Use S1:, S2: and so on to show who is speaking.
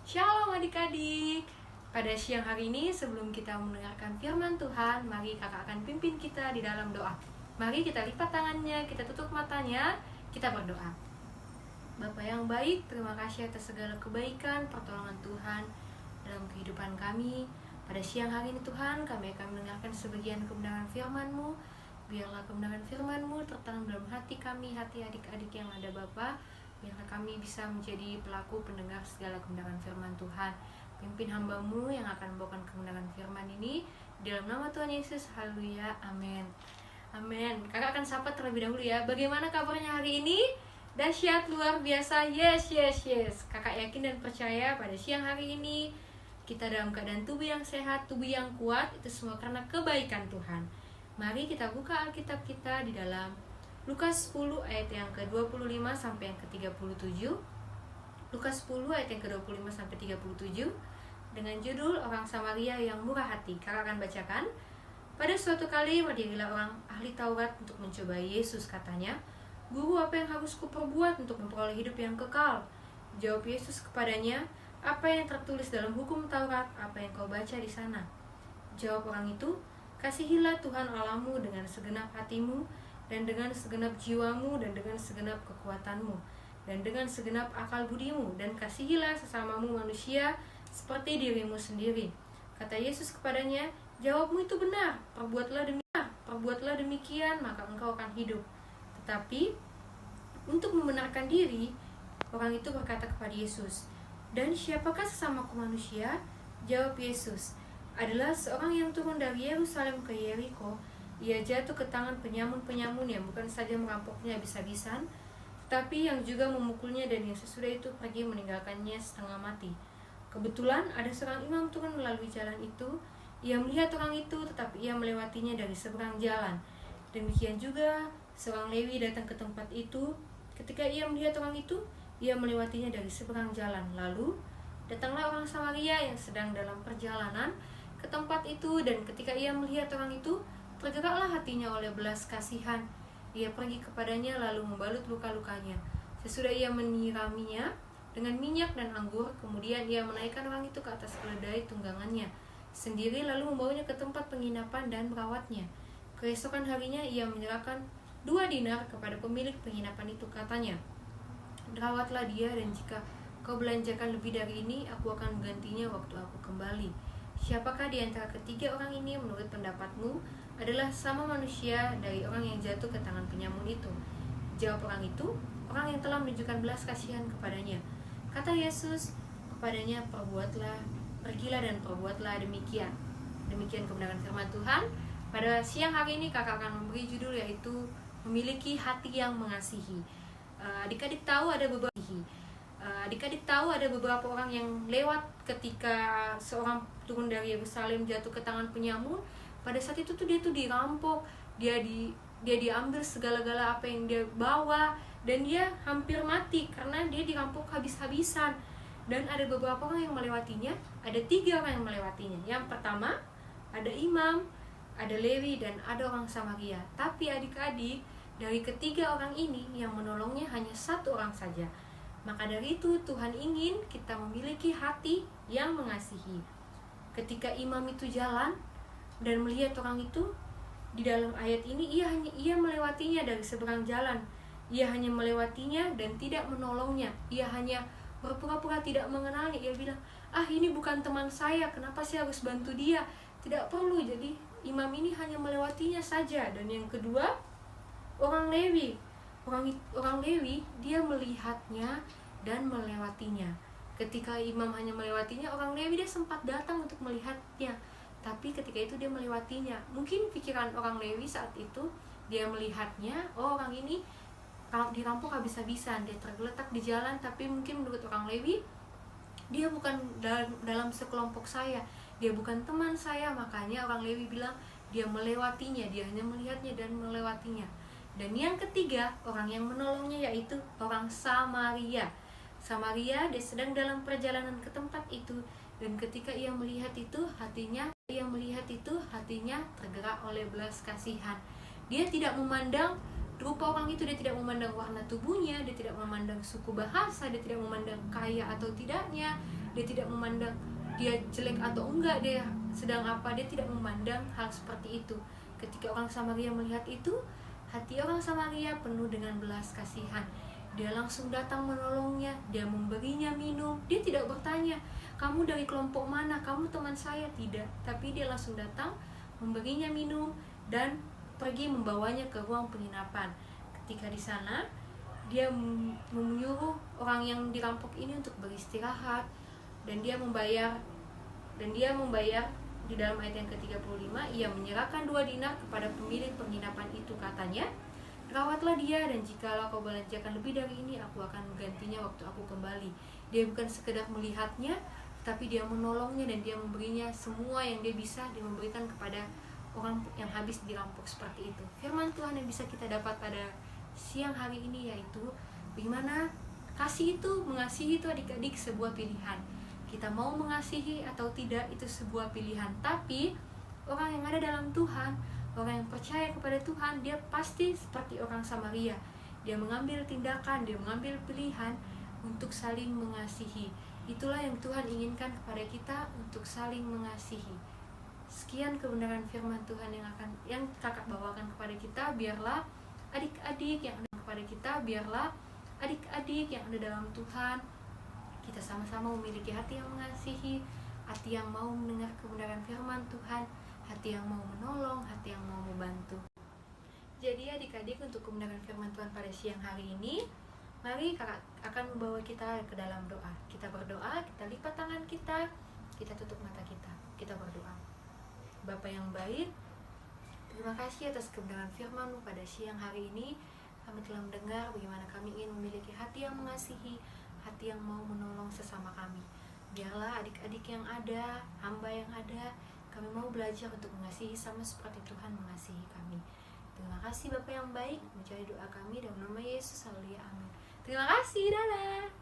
S1: Shalom adik-adik. Pada siang hari ini sebelum kita mendengarkan firman Tuhan, mari kakak akan pimpin kita di dalam doa. Mari kita lipat tangannya, kita tutup matanya, kita berdoa. Bapa yang baik, terima kasih atas segala kebaikan, pertolongan Tuhan dalam kehidupan kami. Pada siang hari ini Tuhan, kami akan mendengarkan sebagian kebenaran firman-Mu. Biarlah kebenaran firman-Mu tertanam dalam hati kami, hati adik-adik yang ada Bapa. Biarlah kami bisa menjadi pelaku pendengar segala kebenaran firman Tuhan. Pimpin hamba-Mu yang akan membawakan kebenaran firman ini. Di dalam nama Tuhan Yesus, haleluya, amin. Amin. Kakak akan sapa terlebih dahulu ya. Bagaimana kabarnya hari ini? Dahsyat, luar biasa, yes. Kakak yakin dan percaya pada siang hari ini kita dalam keadaan tubuh yang sehat, tubuh yang kuat. Itu semua karena kebaikan Tuhan. Mari kita buka Alkitab kita di dalam Lukas 10 ayat yang ke-25 sampai yang ke-37. Lukas 10 ayat yang ke-25 sampai 37 dengan judul Orang Samaria yang Murah Hati. Kakak akan bacakan. Pada suatu kali berdirilah orang ahli Taurat untuk mencobai Yesus, katanya, "Guru, apa yang harus kuperbuat untuk memperoleh hidup yang kekal?" Jawab Yesus kepadanya, "Apa yang tertulis dalam hukum Taurat? Apa yang kau baca di sana?" Jawab orang itu, "Kasihilah Tuhan Allahmu dengan segenap hatimu, dan dengan segenap jiwamu, dan dengan segenap kekuatanmu, dan dengan segenap akal budimu, dan kasihilah sesamamu manusia seperti dirimu sendiri." Kata Yesus kepadanya, "Jawabmu itu benar, perbuatlah demikian, maka engkau akan hidup." Tetapi untuk membenarkan diri, orang itu berkata kepada Yesus, "Dan siapakah sesamaku manusia?" Jawab Yesus, "Adalah seorang yang turun dari Yerusalem ke Yeriko. Ia jatuh ke tangan penyamun-penyamun yang bukan saja merampoknya habis-habisan, tetapi yang juga memukulnya, dan yang sesudah itu pergi meninggalkannya setengah mati. Kebetulan ada seorang imam turun melalui jalan itu. Ia melihat orang itu, tetapi ia melewatinya dari seberang jalan. Demikian juga seorang Lewi datang ke tempat itu. Ketika ia melihat orang itu, ia melewatinya dari seberang jalan. Lalu datanglah orang Samaria yang sedang dalam perjalanan ke tempat itu, dan ketika ia melihat orang itu, tergeraklah hatinya oleh belas kasihan. Ia pergi kepadanya lalu membalut luka-lukanya. Sesudah ia menyiraminya dengan minyak dan anggur, kemudian ia menaikkan orang itu ke atas keledai tunggangannya sendiri, lalu membawanya ke tempat penginapan dan merawatnya. Keesokan harinya ia menyerahkan 2 dinar kepada pemilik penginapan itu, katanya, "Rawatlah dia, dan jika kau belanjakan lebih dari ini, aku akan menggantinya waktu aku kembali." Siapakah di antara ketiga orang ini menurut pendapatmu adalah sama manusia dari orang yang jatuh ke tangan penyamun itu? Jawab orang itu, "Orang yang telah menunjukkan belas kasihan kepadanya." Kata Yesus kepadanya, "Pergilah dan perbuatlah demikian." Demikian kebenaran firman Tuhan. Pada siang hari ini kakak akan memberi judul yaitu Memiliki Hati yang Mengasihi. Adik-adik tahu ada beberapa orang yang lewat ketika seorang turun dari Yerusalem jatuh ke tangan penyamun. Pada saat itu dia dirampok, dia diambil segala-gala apa yang dia bawa, dan dia hampir mati karena dia dirampok habis-habisan. Dan ada beberapa orang yang melewatinya, ada 3 orang yang melewatinya. Yang pertama, ada imam, ada Lewi, dan ada orang Samaria. Tapi adik-adik, dari ketiga orang ini yang menolongnya hanya 1 orang saja. Maka dari itu Tuhan ingin kita memiliki hati yang mengasihi. Ketika imam itu jalan dan melihat orang itu, di dalam ayat ini ia melewatinya dari seberang jalan. Ia hanya melewatinya dan tidak menolongnya. Ia hanya berpura-pura tidak mengenalnya. Ia bilang, "Ini bukan teman saya, kenapa saya harus bantu dia?" Tidak perlu. Jadi imam ini hanya melewatinya saja. Dan yang kedua, orang Lewi. Orang Lewi, dia melihatnya dan melewatinya. Ketika imam hanya melewatinya, orang Lewi dia sempat datang untuk melihatnya, tapi ketika itu dia melewatinya. Mungkin pikiran orang Lewi saat itu, dia melihatnya, orang ini dirampok habis-habisan, dia tergeletak di jalan. Tapi mungkin menurut orang Lewi, dia bukan dalam sekelompok saya, dia bukan teman saya. Makanya orang Lewi bilang dia melewatinya, dia hanya melihatnya dan melewatinya. Dan yang ketiga, orang yang menolongnya yaitu orang Samaria. Dia sedang dalam perjalanan ke tempat itu, dan ketika ia melihat itu, hatinya tergerak oleh belas kasihan. Dia tidak memandang rupa orang itu, dia tidak memandang warna tubuhnya, dia tidak memandang suku bahasa, dia tidak memandang kaya atau tidaknya, dia tidak memandang dia jelek atau enggak, dia sedang apa, dia tidak memandang hal seperti itu. Ketika orang Samaria melihat itu, hati orang Samaria penuh dengan belas kasihan. Dia langsung datang menolongnya, dia memberinya minum. Dia tidak bertanya, kamu dari kelompok mana, kamu teman saya, tidak. Tapi dia langsung datang, memberinya minum, dan pergi membawanya ke ruang penginapan. Ketika di sana, dia menyuruh orang yang dirampok ini untuk beristirahat, dan dia membayar di dalam ayat yang ke-35, ia menyerahkan 2 dinar kepada pemilik penginapan itu, katanya, rawatlah dia, dan jikalau kau belanjakan lebih dari ini, aku akan menggantinya waktu aku kembali. Dia bukan sekedar melihatnya, tapi dia menolongnya, dan dia memberinya semua yang dia bisa, dia memberikan kepada orang yang habis dirampok seperti itu. Firman Tuhan yang bisa kita dapat pada siang hari ini yaitu bagaimana kasih itu, mengasihi itu adik-adik sebuah pilihan. Kita mau mengasihi atau tidak itu sebuah pilihan. Tapi orang yang ada dalam Tuhan, orang yang percaya kepada Tuhan, dia pasti seperti orang Samaria. Dia mengambil tindakan, dia mengambil pilihan untuk saling mengasihi. Itulah yang Tuhan inginkan kepada kita, untuk saling mengasihi. Sekian kebenaran firman Tuhan yang kakak bawakan kepada kita. Biarlah adik-adik yang ada dalam Tuhan, kita sama-sama memiliki hati yang mengasihi, hati yang mau mendengar kebenaran firman Tuhan, hati yang mau menolong, hati yang mau membantu. Jadi adik-adik, untuk kebenaran firman Tuhan pada siang hari ini, mari kakak akan membawa kita ke dalam doa. Kita berdoa, kita lipat tangan kita tutup mata kita berdoa. Bapa yang baik, terima kasih atas kebenaran firman-Mu pada siang hari ini. Kami telah mendengar bagaimana kami ingin memiliki hati yang mengasihi, hati yang mau menolong sesama kami. Biarlah adik-adik yang ada, hamba yang ada, kami mau belajar untuk mengasihi sama seperti Tuhan mengasihi kami. Terima kasih Bapa yang baik, menjadi doa kami dalam nama Yesus. Haleluya, amin. Terima kasih, dadah.